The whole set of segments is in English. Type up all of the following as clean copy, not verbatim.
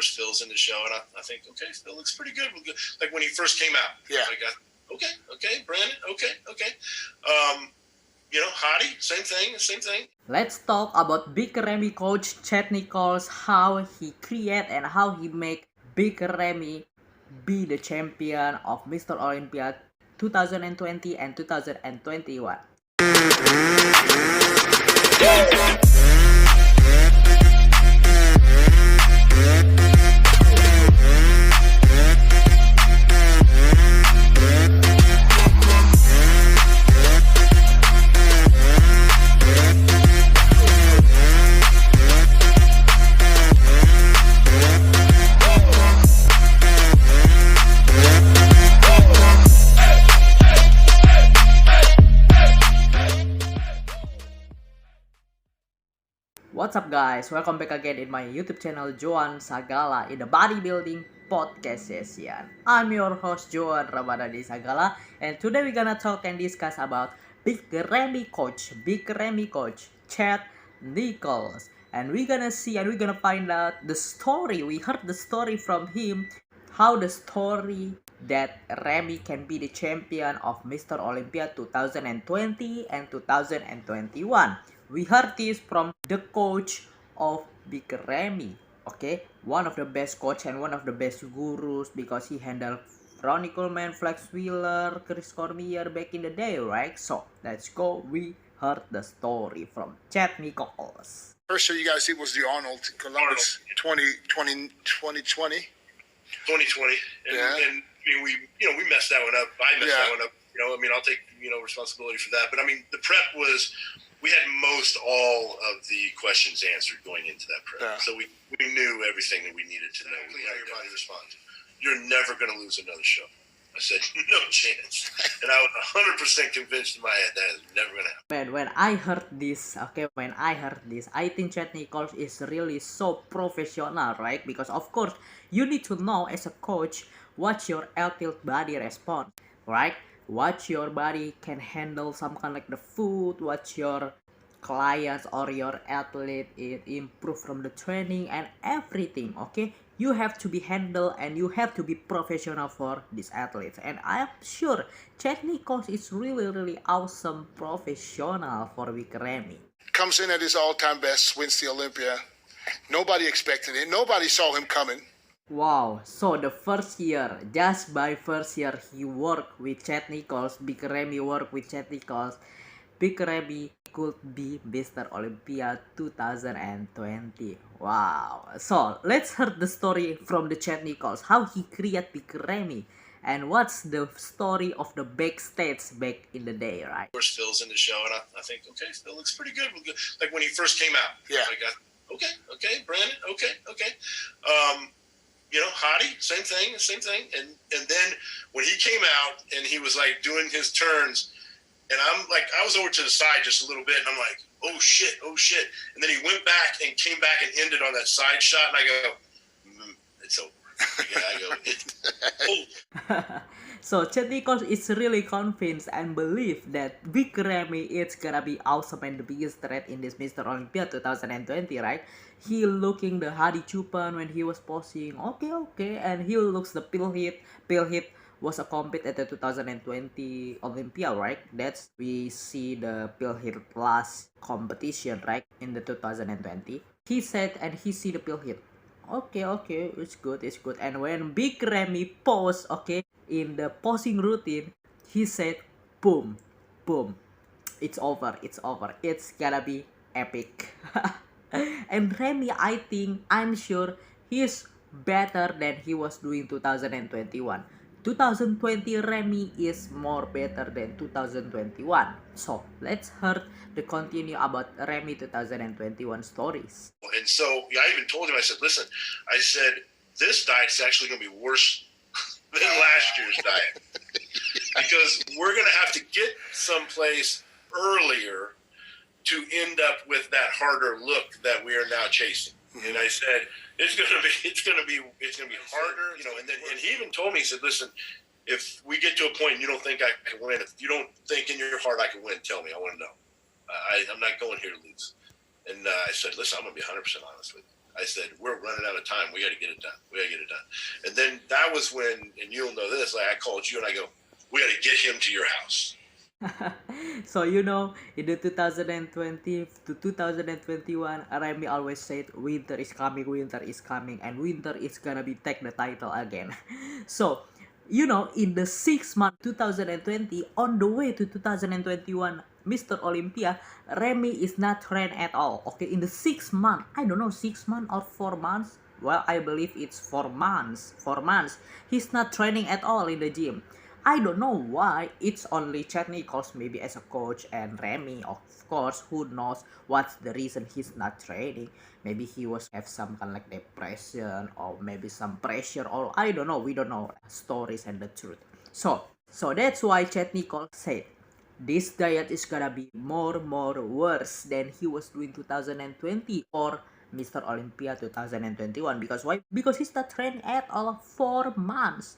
course, Phil's in the show, and I think, okay, Phil looks pretty good. Like when he first came out. Yeah. I got, okay, Brandon, okay. Hottie, same thing. Let's talk about Big Ramy coach Chad Nicholls, how he create and how he make Big Ramy be the champion of Mr. Olympia 2020 and 2021. What's up guys, welcome back again in my YouTube channel Joan Sagala in the Bodybuilding Podcast Session. I'm your host Joan Ramadhani Sagala, and today we're gonna talk and discuss about Big Ramy coach Chad Nicholls. And we're gonna see and we're gonna find out the story. We heard the story from him, how the story that Ramy can be the champion of Mr. Olympia 2020 and 2021. We heard this from the coach of Big Ramy, okay? One of the best coach and one of the best gurus because he handled Ronnie Coleman, Flex Wheeler, Chris Cormier back in the day, right? So, let's go. We heard the story from Chad Nicholls. First show you guys see was the Arnold Columbus 2020. 2020. And Yeah. and I mean, we messed that one up. I messed Yeah. that one up. I'll take, responsibility for that. But I mean, the prep was, we had most all of the questions answered going into that prep. Yeah. So we knew everything that we needed to know. We how your body responds. You're never going to lose another show. I said, no chance. And I was 100% convinced in my head that is never going to happen. When I heard this, I think Chad Nicholls is really so professional, right? Because of course, you need to know as a coach what your athlete body response, right? What your body can handle, some kind like the food, what your clients or your athlete improve from the training and everything, okay? You have to be handled and you have to be professional for these athletes. And I'm sure Chad Nicholls is really awesome professional for Big Ramy. Comes in at his all-time best, wins the Olympia. Nobody expected it. Nobody saw him coming. Wow, so the first year, just by first year, he worked with Chad Nicholls, Big Ramy worked with Chad Nicholls. Big Ramy could be Mr. Olympia 2020. Wow. So, let's hear the story from the Chad Nicholls, how he created Big Ramy, and what's the story of the backstage back in the day, right? Of course, Phil's in the show, and I think, okay, Phil looks pretty good. Like when he first came out. Yeah. I got, okay, Brandon, okay. Hottie, same thing. And then when he came out and he was like doing his turns, and I'm like, I was over to the side just a little bit, and I'm like, oh shit. And then he went back and came back and ended on that side shot, and I go, it's over. I go, it's over. So Chad Nicholls is really convinced and believe that Big Ramy is gonna be awesome and the biggest threat in this Mr. Olympia 2020, right? He looking the Hadi Chupan when he was posing, okay, and he looks the pill hit was a compete at the 2020 Olympia, right? That's we see the pill hit last competition, right? In the 2020. He said and he see the pill hit. Okay, it's good. And when Big Ramy posed, okay, in the posing routine, he said, boom, it's over. It's gonna be epic. And Ramy, I'm sure he's better than he was doing 2021. 2020 Ramy is more better than 2021. So let's hear the continue about Ramy 2021 stories. And so I even told him, I said, listen, this diet's actually going to be worse than last year's diet. Because we're going to have to get someplace earlier to end up with that harder look that we are now chasing. Mm-hmm. And I said, it's gonna be harder, and he even told me, he said, listen, if we get to a point and you don't think I can win, if you don't think in your heart I can win, tell me, I want to know. I'm not going here to lose. And I said, listen, I'm going to be 100% honest with you. I said, we're running out of time. We got to get it done. We got to get it done. And then that was when, and you'll know this, like I called you and I go, we got to get him to your house. So you know, in the 2020 to 2021, Remy always said winter is coming, and winter is gonna be take the title again. So you know, in the 6 month 2020, on the way to 2021, Mr. Olympia, Remy is not trained at all. Okay, in the 6 month, I don't know, 6 months or 4 months. Well, I believe it's 4 months. 4 months. He's not training at all in the gym. I don't know why. It's only Chad Nicholls maybe as a coach, and Remy, of course, who knows what's the reason he's not training. Maybe he was have some kind of like depression, or maybe some pressure, or I don't know. We don't know stories and the truth. So that's why Chad Nicholls said this diet is gonna be more worse than he was doing 2020 or Mr. Olympia 2021. Because why? Because he's not trained at all 4 months.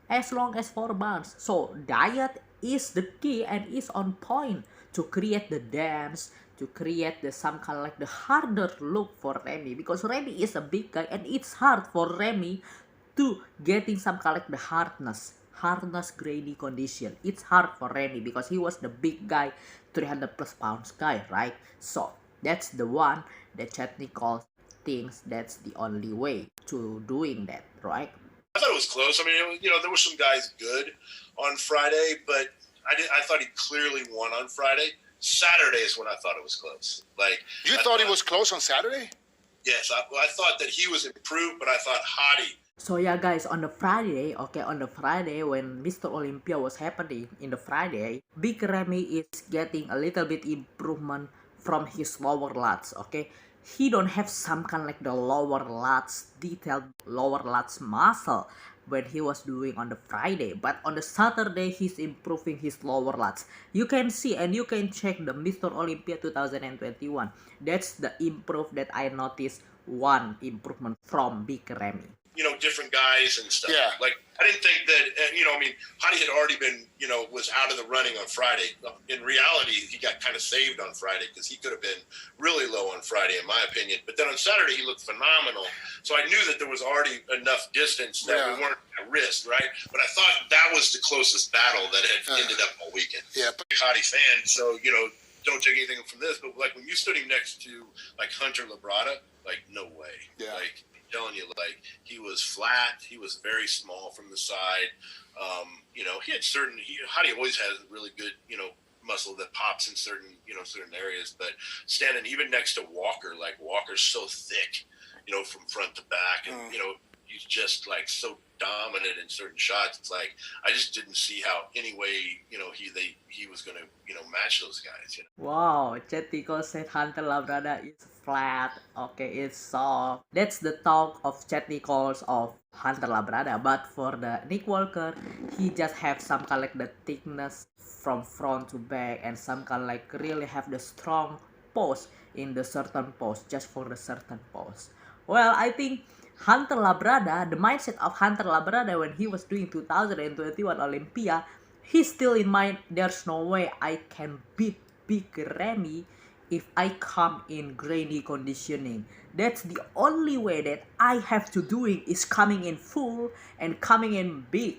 As long as 4 months. So diet is the key and is on point to create the dance, to create the some kind of like the harder look for Remy, because Remy is a big guy and it's hard for Remy to getting some kind of like the hardness grainy condition. It's hard for Remy because he was the big guy, 300 plus pounds guy, right? So that's the one that Chad Nicholls thinks that's the only way to doing that, right? I thought it was close. I mean, there were some guys good on Friday, but I thought he clearly won on Friday. Saturday is when I thought it was close. Like You thought he was close on Saturday? Yes, I thought that he was improved, but I thought Hadi. So yeah guys, on the Friday when Mr. Olympia was happening in the Friday, Big Ramy is getting a little bit improvement from his lower lats, okay? He don't have some kind of like the lower lats, detailed lower lats muscle when he was doing on the Friday, but on the Saturday he's improving his lower lats. You can see and you can check the Mr. Olympia 2021. That's the improve that I noticed, one improvement from Big Ramy. Different guys and stuff. Yeah. Like, I didn't think that, Hadi had already been, was out of the running on Friday. In reality, he got kind of saved on Friday because he could have been really low on Friday, in my opinion. But then on Saturday, he looked phenomenal. So I knew that there was already enough distance that we weren't at risk, right? But I thought that was the closest battle that had ended up all weekend. Yeah. But Hadi fan, so, don't take anything from this. But, like, when you stood him next to, like, Hunter Labrada, like, no way. Yeah. Like, telling you, like, he was flat, he was very small from the side. He had Hadi always has really good, muscle that pops in certain areas. But standing even next to Walker, like, Walker's so thick, from front to back, and he's just like so dominant in certain shots. It's like I just didn't see how any way he was gonna match those guys. Wow, Chad Nicholls said Hunter Labrada is flat. Okay, it's soft. That's the talk of Chad Nicholls of Hunter Labrada. But for the Nick Walker, he just have some kind of like the thickness from front to back, and some kind of like really have the strong pose in the certain pose, just for the certain pose. Well, I think Hunter Labrada, the mindset of Hunter Labrada when he was doing 2021 Olympia, he's still in mind, there's no way I can beat Big Ramy if I come in grainy conditioning. That's the only way that I have to doing is coming in full and coming in big.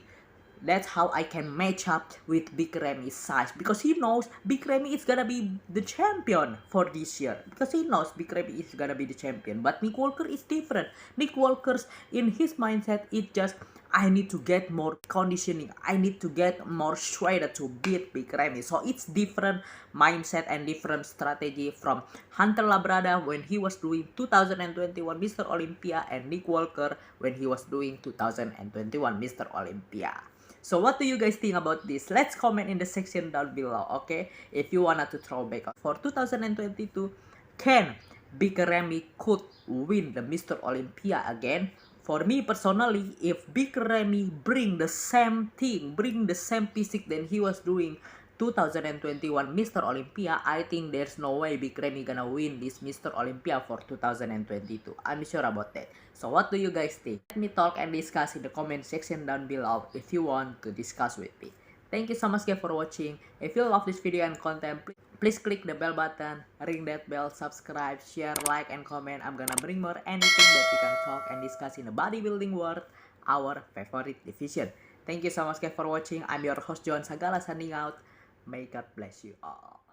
That's how I can match up with Big Ramy's size, because he knows Big Ramy is gonna be the champion for this year, because he knows Big Ramy is gonna be the champion. But Nick Walker is different. Nick Walker's in his mindset, it just I need to get more conditioning, I need to get more shredded to beat Big Ramy. So it's different mindset and different strategy from Hunter Labrada when he was doing 2021 Mr. Olympia, and Nick Walker when he was doing 2021 Mr. Olympia. So what do you guys think about this? Let's comment in the section down below, okay? If you wanted to throw back for 2022, can Big Ramy could win the Mr. Olympia again? For me personally, if Big Ramy bring the same thing, bring the same physique than he was doing 2021 Mr. Olympia, I think there's no way Big Ramy gonna win this Mr. Olympia for 2022. I'm sure about that. So what do you guys think? Let me talk and discuss in the comment section down below if you want to discuss with me. Thank you so much guys for watching. If you love this video and content, please Please click the bell button, ring that bell, subscribe, share, like, and comment. I'm gonna bring more anything that we can talk and discuss in the bodybuilding world, our favorite division. Thank you so much guys for watching. I'm your host Joan Sagala signing out. May God bless you all.